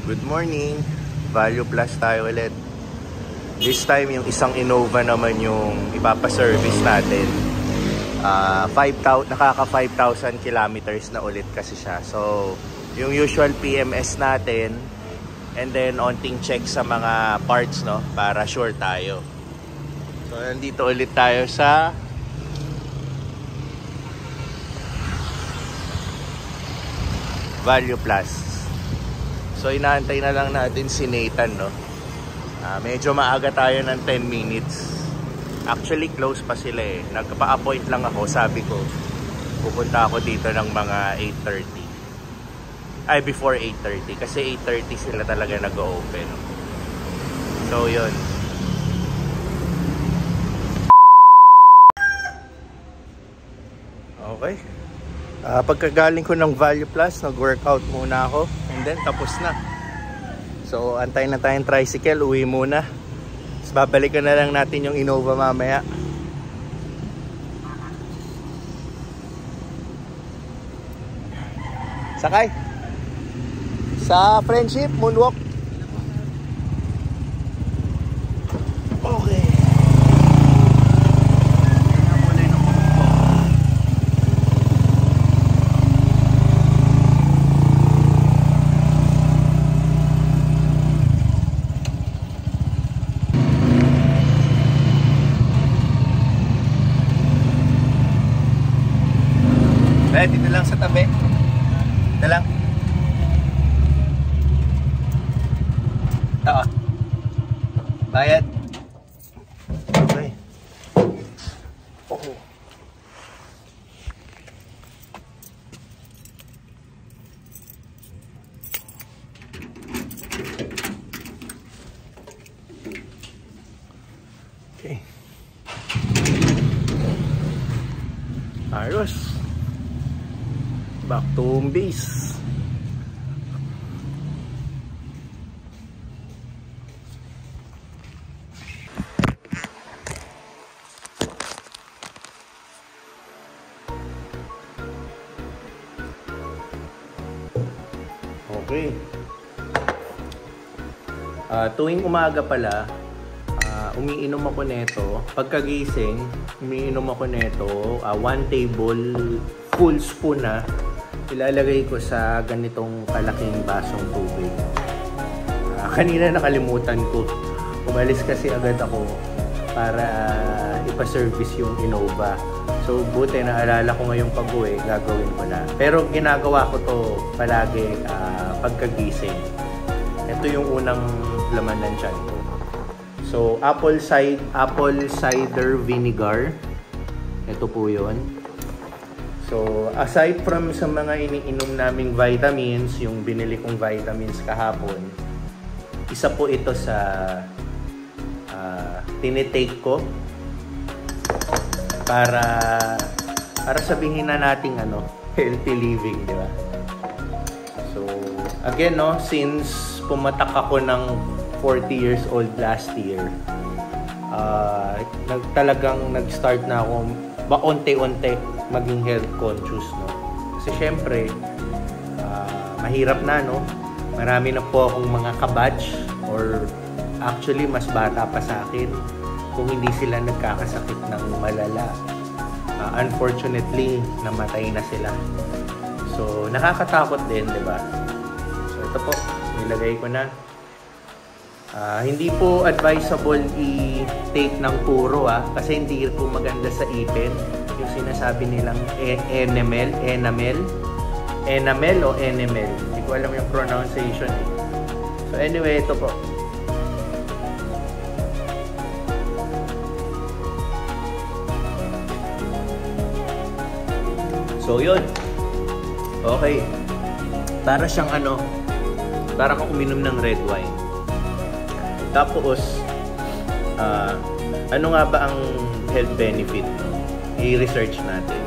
Good morning. Value Plus tayo ulit. This time yung isang Innova naman yung ipapaservice natin. Nakaka 5,000 kilometers na ulit kasi siya. So yung usual PMS natin, and then onting check sa mga parts, no, para sure tayo. So nandito ulit tayo sa Value Plus. So inaantay na lang natin si Nathan, no. Medyo maaga tayo ng 10 minutes. Actually close pa sila eh. Nagpa-appoint lang ako, sabi ko pupunta ako dito ng mga 8:30. Ay, before 8:30 kasi 8:30 sila talaga nag-open. So yun. Okay. Pagkagaling ko ng Value Plus, nag-workout muna ako and then tapos na. So antay na tayong tricycle, uwi muna. Tapos babalikan na lang natin yung Innova mamaya. Sakay sa Friendship Moonwalk. Okay. Dito lang sa tabi. Dito lang. Oo. Bayad. Okay. Oh. Okay. Ayos. Back to home base. Okay. Tuwing umaga pala, umiinom ako nito. Pagkagising, umiinom ako nito. 1 table full spoon na. Ilalagay ko sa ganitong kalaking basong tubig. Kanina nakalimutan ko. Umalis kasi agad ako para ipa-service yung Innova. So buti naalala ko ngayong pag-uwi, gagawin ko na. Pero ginagawa ko to palagi pagkagising. Ito yung unang laman ng tiyan ko. So apple cider vinegar. Ito po yun. So, aside from sa mga iniinom naming vitamins, yung binili kong vitamins kahapon, isa po ito sa tinitake ko para sabihin na nating healthy living, di ba? So, again, no, since pumatak ako ng 40 years old last year, talagang nag-start na ako unti-unti maging health conscious, no? Kasi syempre mahirap na, no? Marami na po akong mga kabatch, or actually mas bata pa sa akin, kung hindi sila nagkakasakit ng malala. Unfortunately, namatay na sila. So nakakatakot din, di ba? So ito po, nilagay ko na. Hindi po advisable i-take ng puro, kasi hindi po maganda sa ipin. Yung sinasabi nilang enamel o enamel. Hindi ko alam yung pronunciation eh. So anyway, ito po. So yun. Okay. Para siyang para kang uminom ng red wine. Tapos ano nga ba ang health benefit? I-research natin.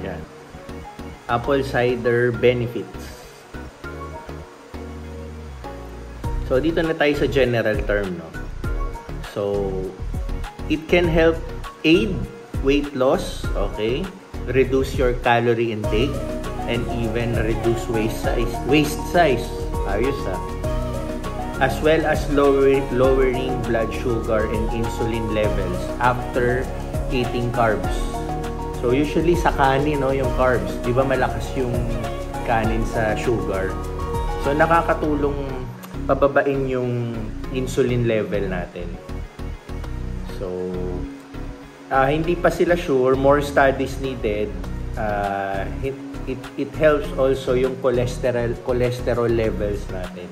Yan. Apple cider benefits. So dito na tayo sa general term, no? So it can help aid weight loss, okay? reduce your calorie intake and even reduce waist size. Ayos as well as lowering blood sugar and insulin levels after eating carbs. So usually sa kanin, no, yung carbs, di ba malakas yung kanin sa sugar. So nakakatulong pababain yung insulin level natin. So hindi pa sila sure, more studies needed. It helps also yung cholesterol levels natin.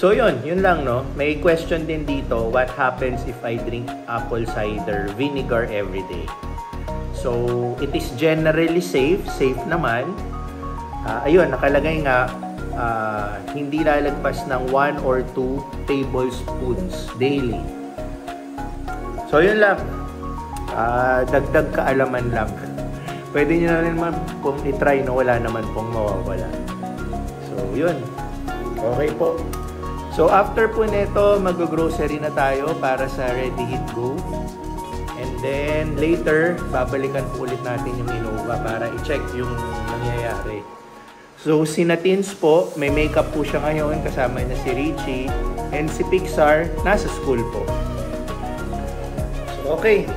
So yun lang, no. May question din dito, what happens if I drink apple cider vinegar every day? So it is generally safe naman. Ayun, nakalagay nga hindi lalagpas ng 1 or 2 tablespoons daily. So yun lang, dagdag kaalaman lang. Pwede nyo na rin kung itry, no, wala naman pong mawawala. So yun, okay po. So after po nito, mag-grocery na tayo para sa Ready Hit Go. And then later, babalikan po ulit natin yung Innova para i-check yung nangyayari. So si Natins po, may makeup po siya ngayon, kasama na si Richie. And si Pixar, nasa school po. So okay.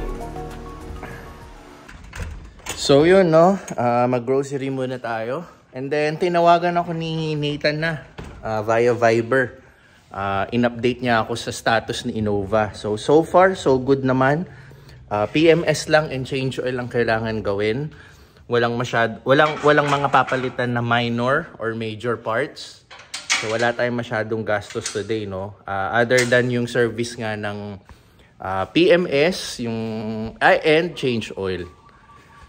So yun, no, mag-grocery muna tayo. And then tinawagan ako ni Nathan na via Viber. In-update niya ako sa status ni Innova. So far, so good naman. PMS lang and change oil lang kailangan gawin. Walang mga papalitan na minor or major parts. So wala tayong masyadong gastos today, no. Other than yung service nga ng PMS, yung and change oil.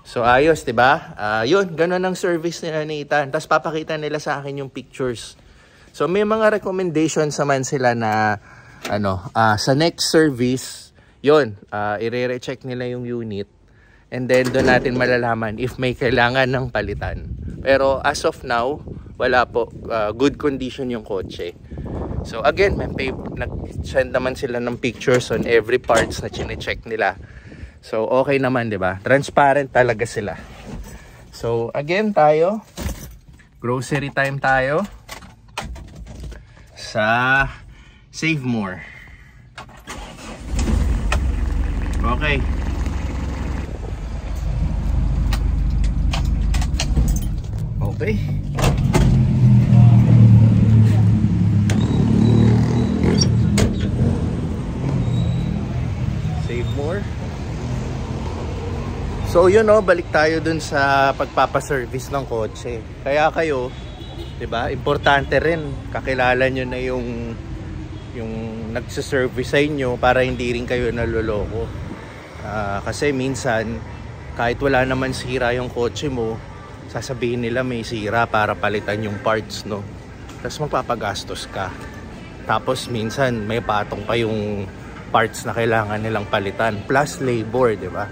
So ayos, 'di ba? Yun, ganun ang service nila ni Ethan. Tapos papakita nila sa akin yung pictures. So may mga recommendations naman sila na sa next service, yun, i-re-check nila yung unit. And then doon natin malalaman if may kailangan ng palitan. Pero as of now, wala po. Good condition yung kotse. So again, nag-send naman sila ng pictures on every parts na chine-check nila. So okay naman, 'di ba? Transparent talaga sila. So again tayo, grocery time tayo sa Save More. Okay. Okay. Save More. So yun, no, balik tayo dun sa pagpapaservice ng kotse. Kaya kayo, 'di ba? Importante rin kakilala nyo na yung nagse-service sa inyo para hindi rin kayo naloloko. Kasi minsan kahit wala naman sira yung kotse mo, sasabihin nila may sira para palitan yung parts, no. Tapos magpapagastos ka. Tapos minsan may patong pa yung parts na kailangan nilang palitan plus labor, 'di ba?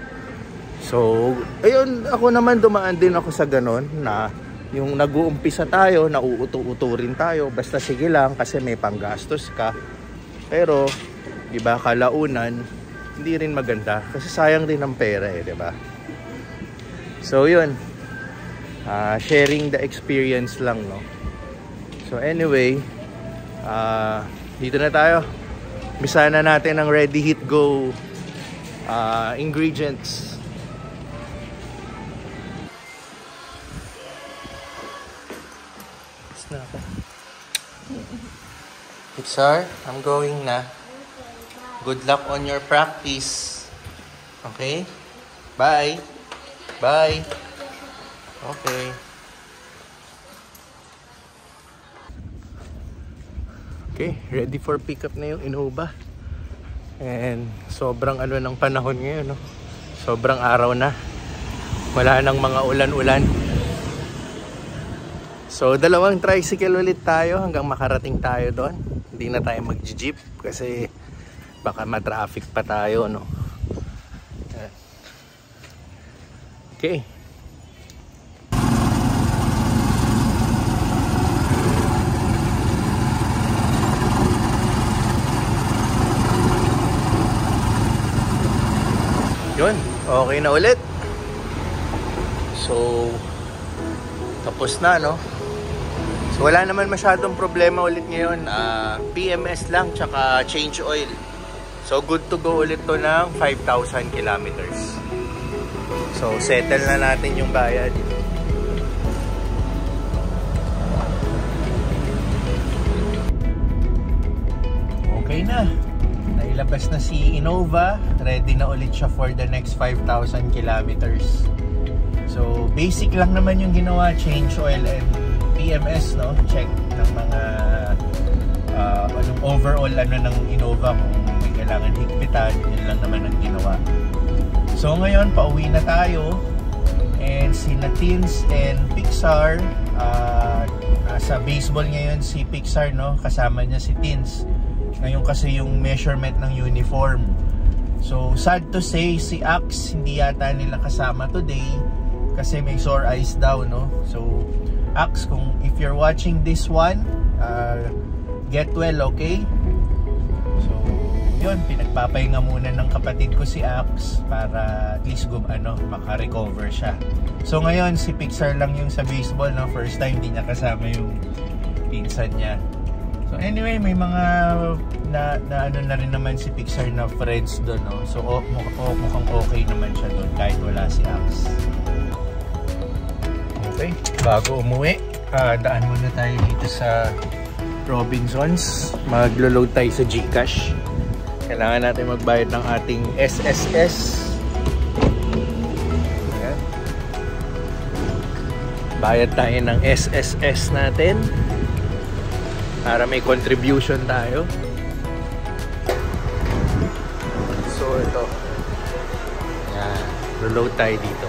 So, ayun, ako naman dumaan din ako sa ganon na yung nag-uumpisa tayo, nauuto-uto rin tayo, basta sige lang kasi may panggastos ka. Pero, di ba, kalaunan, hindi rin maganda kasi sayang din ang pera, di ba? So, yun. Sharing the experience lang, no? So, anyway, dito na tayo. Bisa na natin ang Ready Hit Go ingredients. Pixar, I'm going na. Good luck on your practice. Okay? Bye. Bye. Okay. Okay, ready for pickup na yung Innova. And sobrang ng panahon ngayon, no? Sobrang araw na. Wala nang mga ulan-ulan. So, dalawang tricycle ulit tayo hanggang makarating tayo doon. Hindi na tayo mag-jeep kasi baka ma-traffic pa tayo, no? Okay. Yun, okay na ulit. So, tapos na, no? So, wala naman masyadong problema ulit ngayon. PMS lang, tsaka change oil. So, good to go ulit to ng 5,000 kilometers. So, settle na natin yung bayad. Okay na. Nailabas na si Innova. Ready na ulit siya for the next 5,000 kilometers. So, basic lang naman yung ginawa. Change oil and PMS, no? Check ng mga anong overall ng Innova kung may kailangan higpitan. Yun lang naman ang ginawa. So, ngayon, pauwi na tayo. And sina Tins and Pixar. Sa baseball ngayon si Pixar, no? Kasama niya si Tins. Ngayon kasi yung measurement ng uniform. So, sad to say, si Axe hindi yata nila kasama today kasi may sore eyes daw, no? So, Axe, kung if you're watching this one, get well, okay? So, yun, pinagpapahinga muna ng kapatid ko si Axe para at least maka-recover siya. So, ngayon, si Pixar lang yung sa baseball, no? First time, hindi niya kasama yung pinsan niya. So anyway, may mga na rin naman si Pixar na friends doon, no? So mukhang okay naman siya doon kahit wala si Axe. Okay, bago umuwi, daan muna tayo dito sa Robinsons. Maglo-load tayo sa GCash. Kailangan natin magbayad ng ating SSS. Ayan. Bayad tayo ng SSS natin para may contribution tayo. So ito, yan, reload tayo dito.